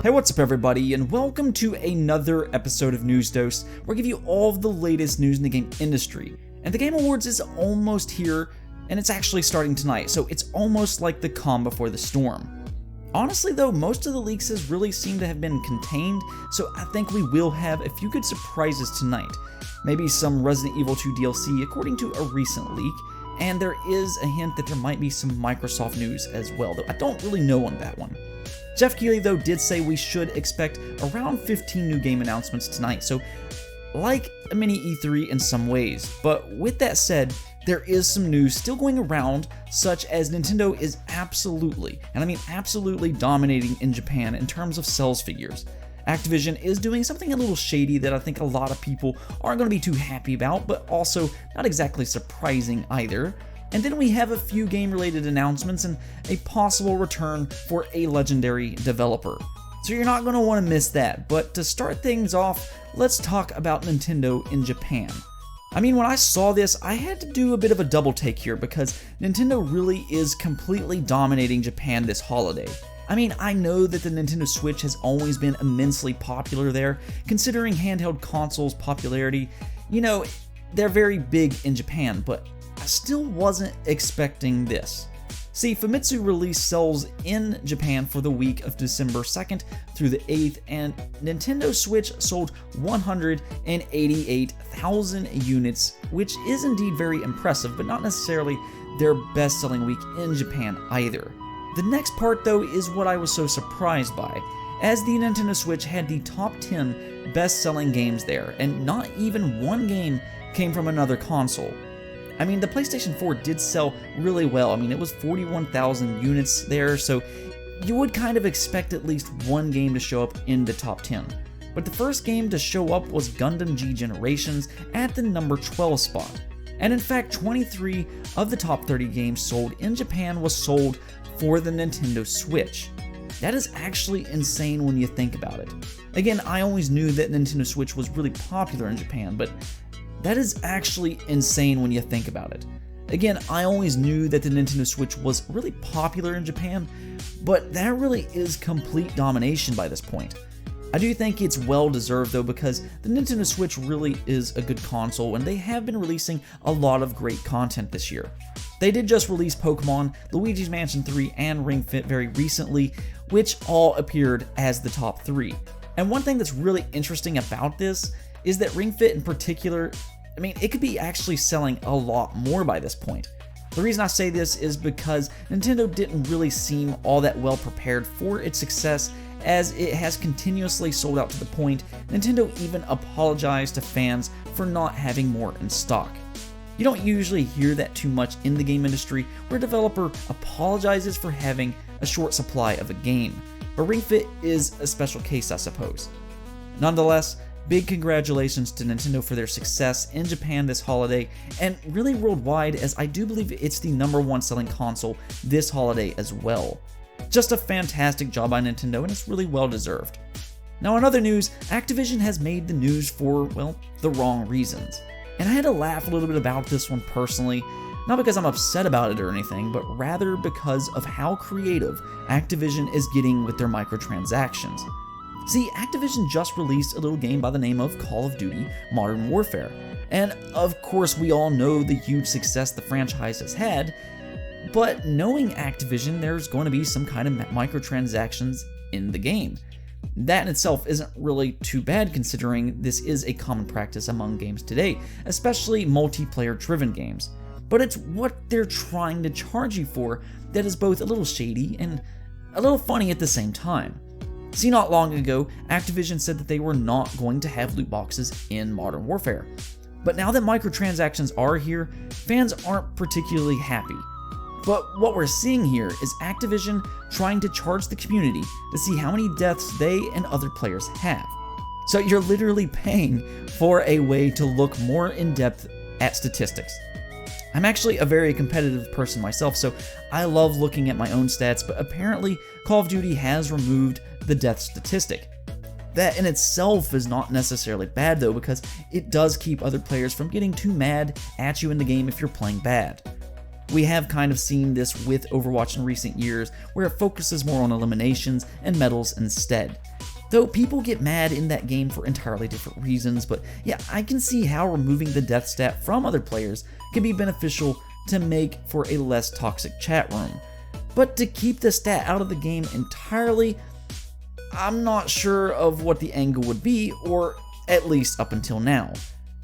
Hey, what's up everybody, and welcome to another episode of News Dose, where I give you all of the latest news in the game industry. And the Game Awards is almost here, and it's actually starting tonight, so it's almost like the calm before the storm. Honestly though, most of the leaks has really seemed to have been contained, so I think we will have a few good surprises tonight. Maybe some Resident Evil 2 DLC according to a recent leak, and there is a hint that there might be some Microsoft news as well, though I don't really know on that one. Jeff Keighley though did say we should expect around 15 new game announcements tonight, so like a mini E3 in some ways. But with that said, there is some news still going around, such as Nintendo is absolutely, and I mean absolutely, dominating in Japan in terms of sales figures. Activision is doing something a little shady that I think a lot of people aren't going to be too happy about, but also not exactly surprising either. And then we have a few game-related announcements and a possible return for a legendary developer. So you're not going to want to miss that, but to start things off, let's talk about Nintendo in Japan. I mean, when I saw this, I had to do a bit of a double take here because Nintendo really is completely dominating Japan this holiday. I mean, I know that the Nintendo Switch has always been immensely popular there, considering handheld consoles' popularity. You know, they're very big in Japan, but I still wasn't expecting this. See, Famitsu released sales in Japan for the week of December 2nd through the 8th, and Nintendo Switch sold 188,000 units, which is indeed very impressive, but not necessarily their best-selling week in Japan either. The next part, though, is what I was so surprised by, as the Nintendo Switch had the top 10 best-selling games there, and not even one game came from another console. I mean, the PlayStation 4 did sell really well. I mean, it was 41,000 units there, so you would kind of expect at least one game to show up in the top 10. But the first game to show up was Gundam G Generations at the number 12 spot. And in fact, 23 of the top 30 games sold in Japan was sold for the Nintendo Switch. That is actually insane when you think about it. Again, I always knew that Nintendo Switch was really popular in Japan, but that is actually insane when you think about it. Again, I always knew that the Nintendo Switch was really popular in Japan, but that really is complete domination by this point. I do think it's well deserved though, because the Nintendo Switch really is a good console and they have been releasing a lot of great content this year. They did just release Pokemon, Luigi's Mansion 3, and Ring Fit very recently, which all appeared as the top 3. And one thing that's really interesting about this is that Ring Fit in particular, I mean, it could be actually selling a lot more by this point. The reason I say this is because Nintendo didn't really seem all that well prepared for its success, as it has continuously sold out to the point Nintendo even apologized to fans for not having more in stock. You don't usually hear that too much in the game industry, where a developer apologizes for having a short supply of a game, but Ring Fit is a special case, I suppose. Nonetheless, big congratulations to Nintendo for their success in Japan this holiday, and really worldwide, as I do believe it's the #1 selling console this holiday as well. Just a fantastic job by Nintendo, and it's really well deserved. Now in other news, Activision has made the news for, well, the wrong reasons. And I had to laugh a little bit about this one personally, not because I'm upset about it or anything, but rather because of how creative Activision is getting with their microtransactions. See, Activision just released a little game by the name of Call of Duty Modern Warfare, and of course we all know the huge success the franchise has had, but knowing Activision, there's going to be some kind of microtransactions in the game. That in itself isn't really too bad, considering this is a common practice among games today, especially multiplayer-driven games. But it's what they're trying to charge you for that is both a little shady and a little funny at the same time. See, not long ago, Activision said that they were not going to have loot boxes in Modern Warfare. But now that microtransactions are here, fans aren't particularly happy. But what we're seeing here is Activision trying to charge the community to see how many deaths they and other players have. So you're literally paying for a way to look more in depth at statistics. I'm actually a very competitive person myself, so I love looking at my own stats, but apparently Call of Duty has removed the death statistic. That in itself is not necessarily bad though, because it does keep other players from getting too mad at you in the game if you're playing bad. We have kind of seen this with Overwatch in recent years, where it focuses more on eliminations and medals instead. Though people get mad in that game for entirely different reasons, but yeah, I can see how removing the death stat from other players can be beneficial to make for a less toxic chat room. But to keep the stat out of the game entirely, I'm not sure of what the angle would be, or at least up until now.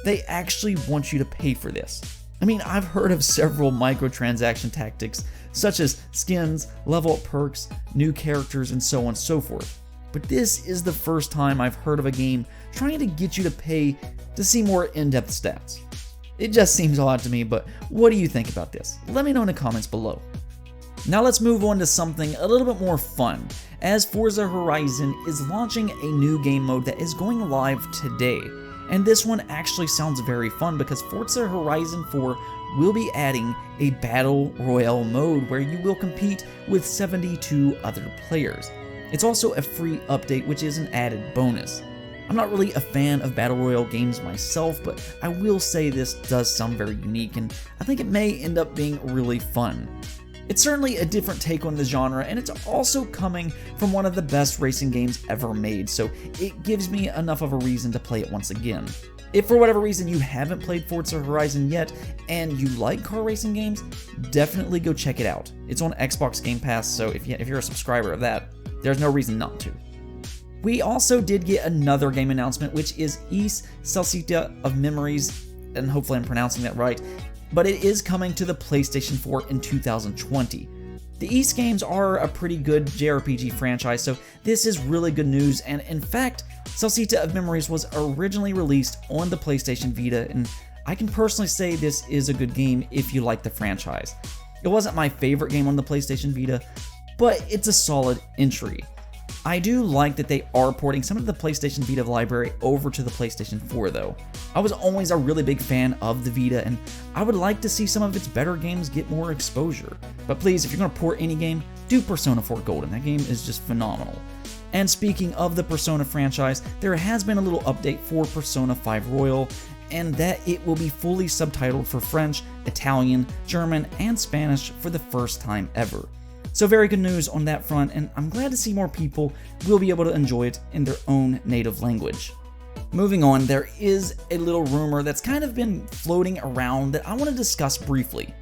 They actually want you to pay for this. I mean, I've heard of several microtransaction tactics, such as skins, level up perks, new characters, and so on and so forth. But this is the first time I've heard of a game trying to get you to pay to see more in-depth stats. It just seems odd to me, but what do you think about this? Let me know in the comments below. Now let's move on to something a little bit more fun, as Forza Horizon is launching a new game mode that is going live today. And this one actually sounds very fun because Forza Horizon 4 will be adding a Battle Royale mode where you will compete with 72 other players. It's also a free update, which is an added bonus. I'm not really a fan of Battle Royale games myself, but I will say this does sound very unique, and I think it may end up being really fun. It's certainly a different take on the genre, and it's also coming from one of the best racing games ever made, so it gives me enough of a reason to play it once again. If for whatever reason you haven't played Forza Horizon yet, and you like car racing games, definitely go check it out. It's on Xbox Game Pass, so if you're a subscriber of that, there's no reason not to. We also did get another game announcement, which is Celceta of Memories, and hopefully I'm pronouncing that right, but it is coming to the PlayStation 4 in 2020. The Ys games are a pretty good JRPG franchise, so this is really good news, and in fact, Celceta of Memories was originally released on the PlayStation Vita, and I can personally say this is a good game if you like the franchise. It wasn't my favorite game on the PlayStation Vita, but it's a solid entry. I do like that they are porting some of the PlayStation Vita library over to the PlayStation 4 though. I was always a really big fan of the Vita, and I would like to see some of its better games get more exposure. But please, if you're going to port any game, do Persona 4 Golden. That game is just phenomenal. And speaking of the Persona franchise, there has been a little update for Persona 5 Royal, and that it will be fully subtitled for French, Italian, German, and Spanish for the first time ever. So very good news on that front, and I'm glad to see more people will be able to enjoy it in their own native language. Moving on, there is a little rumor that's kind of been floating around that I want to discuss briefly.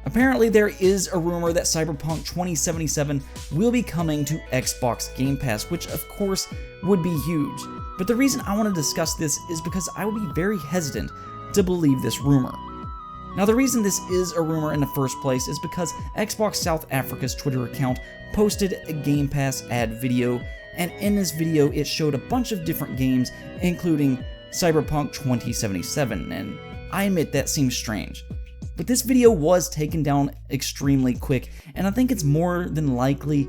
Apparently there is a rumor that Cyberpunk 2077 will be coming to Xbox Game Pass, which of course would be huge. But the reason I want to discuss this is because I would be very hesitant to believe this rumor. Now the reason this is a rumor in the first place is because Xbox South Africa's Twitter account posted a Game Pass ad video, and in this video it showed a bunch of different games including Cyberpunk 2077, and I admit that seems strange. But this video was taken down extremely quick, and I think it's more than likely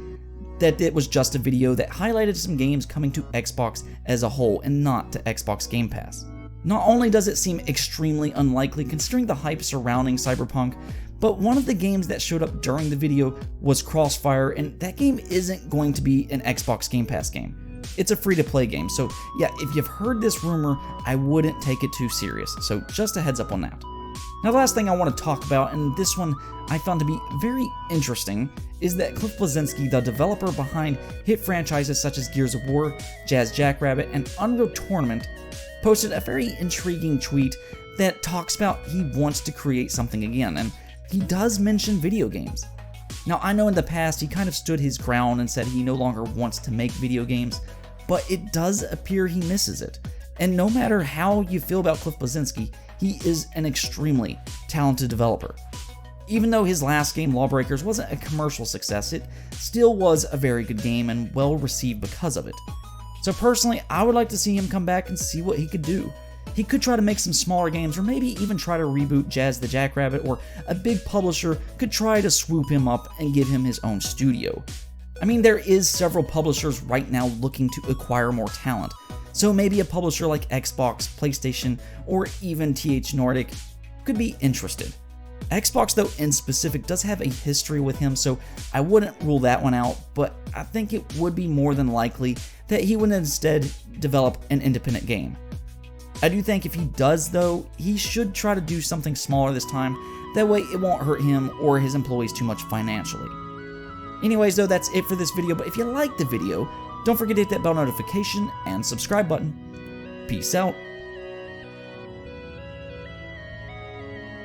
that it was just a video that highlighted some games coming to Xbox as a whole and not to Xbox Game Pass. Not only does it seem extremely unlikely considering the hype surrounding Cyberpunk, but one of the games that showed up during the video was Crossfire, and that game isn't going to be an Xbox Game Pass game. It's a free-to-play game, so yeah, if you've heard this rumor, I wouldn't take it too serious, so just a heads up on that. Now the last thing I want to talk about, and this one I found to be very interesting, is that Cliff Bleszinski, the developer behind hit franchises such as Gears of War, Jazz Jackrabbit, and Unreal Tournament, posted a very intriguing tweet that talks about he wants to create something again, and he does mention video games. Now I know in the past he kind of stood his ground and said he no longer wants to make video games, but it does appear he misses it. And no matter how you feel about Cliff Bleszinski, he is an extremely talented developer. Even though his last game, Lawbreakers, wasn't a commercial success, it still was a very good game and well received because of it. So personally, I would like to see him come back and see what he could do. He could try to make some smaller games, or maybe even try to reboot Jazz the Jackrabbit, or a big publisher could try to swoop him up and give him his own studio. I mean, there is several publishers right now looking to acquire more talent, so maybe a publisher like Xbox, PlayStation, or even TH Nordic could be interested. Xbox, though, in specific, does have a history with him, so I wouldn't rule that one out, but I think it would be more than likely that he would instead develop an independent game. I do think if he does, though, he should try to do something smaller this time, that way it won't hurt him or his employees too much financially. Anyways, though, that's it for this video, but if you liked the video, Don't forget to hit that bell notification and subscribe button. Peace out.